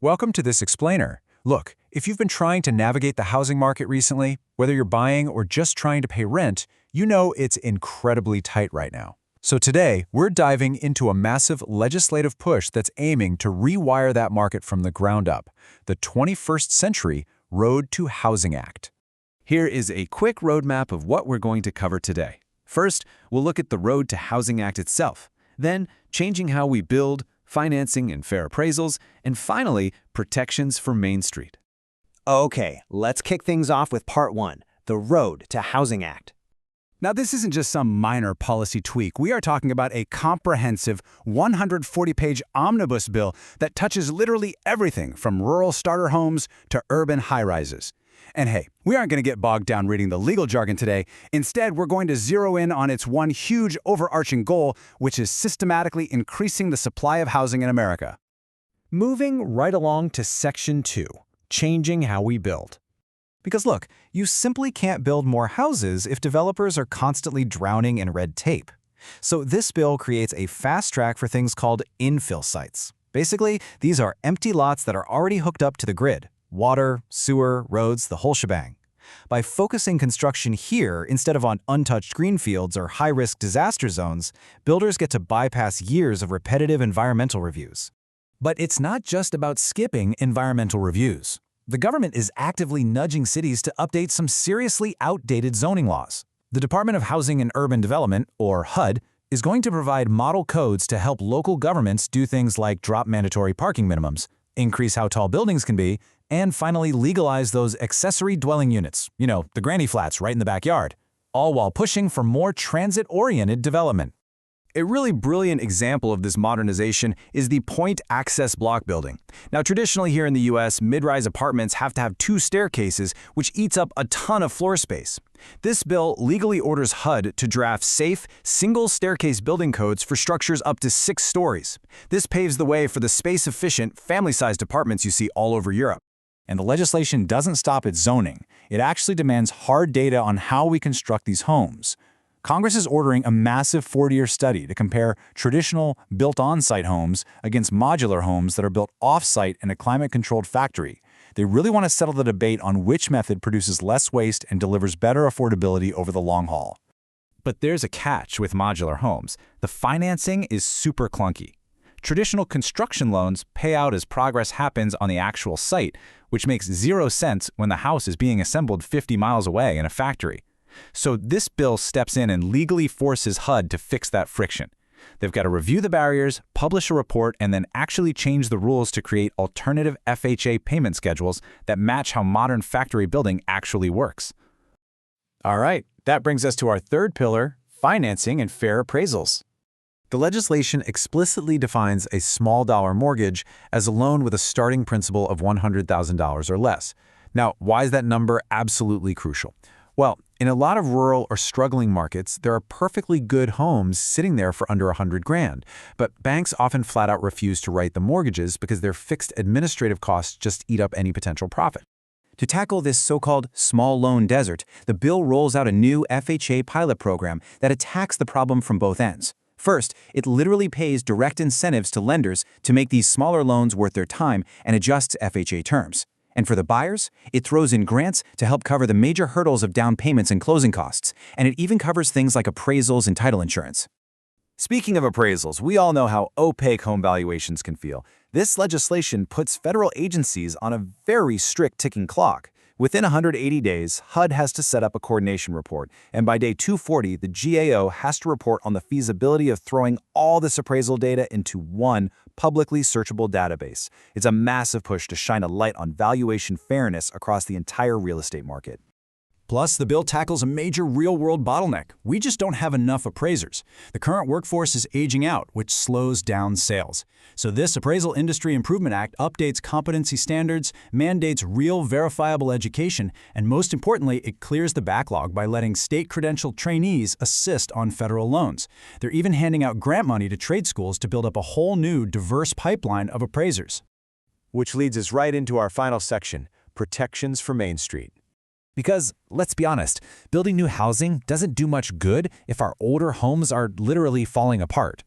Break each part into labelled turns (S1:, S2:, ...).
S1: Welcome to this explainer. Look, if you've been trying to navigate the housing market recently, whether you're buying or just trying to pay rent, you know it's incredibly tight right now. So today, we're diving into a massive legislative push that's aiming to rewire that market from the ground up, the 21st Century Road to Housing Act.
S2: Here is a quick roadmap of what we're going to cover today. First, we'll look at the Road to Housing Act itself, then changing how we build, financing and fair appraisals, and finally, protections for Main Street.
S3: Okay, let's kick things off with Part 1, the Road to Housing Act.
S4: Now, this isn't just some minor policy tweak. We are talking about a comprehensive 140-page omnibus bill that touches literally everything from rural starter homes to urban high-rises. And hey, we aren't going to get bogged down reading the legal jargon today. Instead, we're going to zero in on its one huge overarching goal, which is systematically increasing the supply of housing in America.
S1: Moving right along to Section 2, changing how we build. Because look, you simply can't build more houses if developers are constantly drowning in red tape. So this bill creates a fast track for things called infill sites. Basically, these are empty lots that are already hooked up to the grid. Water, sewer, roads, the whole shebang. By focusing construction here instead of on untouched greenfields or high-risk disaster zones, builders get to bypass years of repetitive environmental reviews. But it's not just about skipping environmental reviews. The government is actively nudging cities to update some seriously outdated zoning laws. The Department of Housing and Urban Development, or HUD, is going to provide model codes to help local governments do things like drop mandatory parking minimums, increase how tall buildings can be, and finally legalize those accessory dwelling units, the granny flats right in the backyard, all while pushing for more transit-oriented development.
S2: A really brilliant example of this modernization is the point access block building. Now, traditionally here in the U.S., mid-rise apartments have to have 2 staircases, which eats up a ton of floor space. This bill legally orders HUD to draft safe, single-staircase building codes for structures up to 6 stories. This paves the way for the space-efficient, family-sized apartments you see all over Europe.
S1: And the legislation doesn't stop at zoning. It actually demands hard data on how we construct these homes. Congress is ordering a massive 40-year study to compare traditional built on-site homes against modular homes that are built off-site in a climate-controlled factory. They really want to settle the debate on which method produces less waste and delivers better affordability over the long haul.
S2: But there's a catch with modular homes. The financing is super clunky. Traditional construction loans pay out as progress happens on the actual site, which makes 0 sense when the house is being assembled 50 miles away in a factory. So this bill steps in and legally forces HUD to fix that friction. They've got to review the barriers, publish a report, and then actually change the rules to create alternative FHA payment schedules that match how modern factory building actually works.
S1: All right, that brings us to our third pillar, financing and fair appraisals. The legislation explicitly defines a small-dollar mortgage as a loan with a starting principal of $100,000 or less. Now, why is that number absolutely crucial? Well, in a lot of rural or struggling markets, there are perfectly good homes sitting there for under $100,000, but banks often flat out refuse to write the mortgages because their fixed administrative costs just eat up any potential profit. To tackle this so-called small loan desert, the bill rolls out a new FHA pilot program that attacks the problem from both ends. First, it literally pays direct incentives to lenders to make these smaller loans worth their time and adjusts FHA terms. And for the buyers, it throws in grants to help cover the major hurdles of down payments and closing costs, and it even covers things like appraisals and title insurance.
S2: Speaking of appraisals, we all know how opaque home valuations can feel. This legislation puts federal agencies on a very strict ticking clock. Within 180 days, HUD has to set up a coordination report, and by day 240, the GAO has to report on the feasibility of throwing all this appraisal data into one publicly searchable database. It's a massive push to shine a light on valuation fairness across the entire real estate market.
S1: Plus, the bill tackles a major real-world bottleneck. We just don't have enough appraisers. The current workforce is aging out, which slows down sales. So this Appraisal Industry Improvement Act updates competency standards, mandates real verifiable education, and most importantly, it clears the backlog by letting state-credentialed trainees assist on federal loans. They're even handing out grant money to trade schools to build up a whole new, diverse pipeline of appraisers.
S5: Which leads us right into our final section, protections for Main Street.
S1: Because, let's be honest, building new housing doesn't do much good if our older homes are literally falling apart.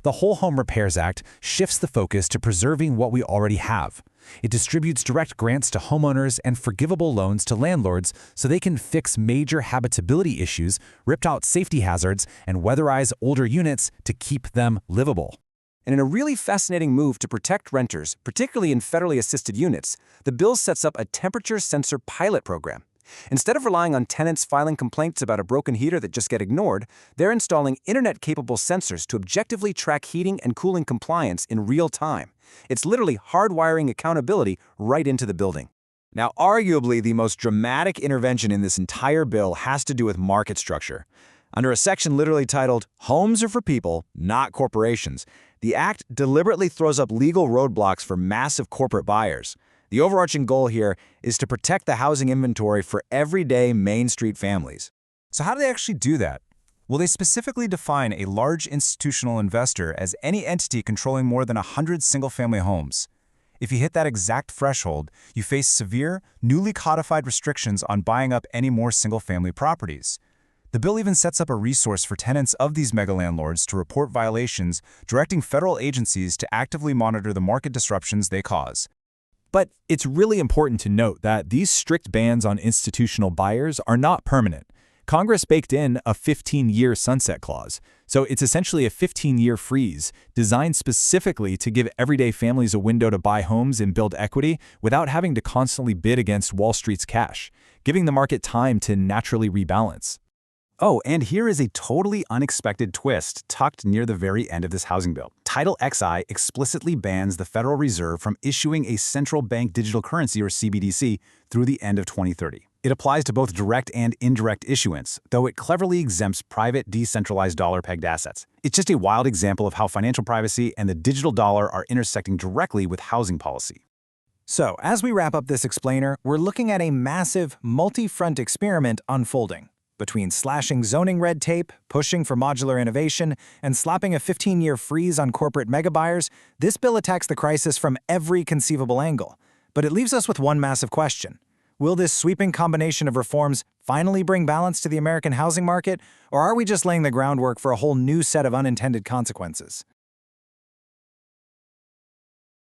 S2: The Whole Home Repairs Act shifts the focus to preserving what we already have. It distributes direct grants to homeowners and forgivable loans to landlords so they can fix major habitability issues, rip out safety hazards, and weatherize older units to keep them livable.
S1: And in a really fascinating move to protect renters, particularly in federally assisted units, the bill sets up a temperature sensor pilot program. Instead of relying on tenants filing complaints about a broken heater that just get ignored, they're installing internet-capable sensors to objectively track heating and cooling compliance in real time. It's literally hardwiring accountability right into the building. Now, arguably, the most dramatic intervention in this entire bill has to do with market structure. Under a section literally titled, "Homes are for people, not corporations," the act deliberately throws up legal roadblocks for massive corporate buyers. The overarching goal here is to protect the housing inventory for everyday Main Street families. So how do they actually do that? Well, they specifically define a large institutional investor as any entity controlling more than 100 single-family homes. If you hit that exact threshold, you face severe, newly codified restrictions on buying up any more single-family properties. The bill even sets up a resource for tenants of these mega landlords to report violations, directing federal agencies to actively monitor the market disruptions they cause. But it's really important to note that these strict bans on institutional buyers are not permanent. Congress baked in a 15-year sunset clause, so it's essentially a 15-year freeze designed specifically to give everyday families a window to buy homes and build equity without having to constantly bid against Wall Street's cash, giving the market time to naturally rebalance.
S4: Oh, and here is a totally unexpected twist tucked near the very end of this housing bill. Title XI explicitly bans the Federal Reserve from issuing a central bank digital currency, or CBDC, through the end of 2030. It applies to both direct and indirect issuance, though it cleverly exempts private, decentralized dollar-pegged assets. It's just a wild example of how financial privacy and the digital dollar are intersecting directly with housing policy.
S1: So, as we wrap up this explainer, we're looking at a massive, multi-front experiment unfolding. Between slashing zoning red tape, pushing for modular innovation, and slapping a 15-year freeze on corporate megabuyers, this bill attacks the crisis from every conceivable angle. But it leaves us with one massive question. Will this sweeping combination of reforms finally bring balance to the American housing market, or are we just laying the groundwork for a whole new set of unintended consequences?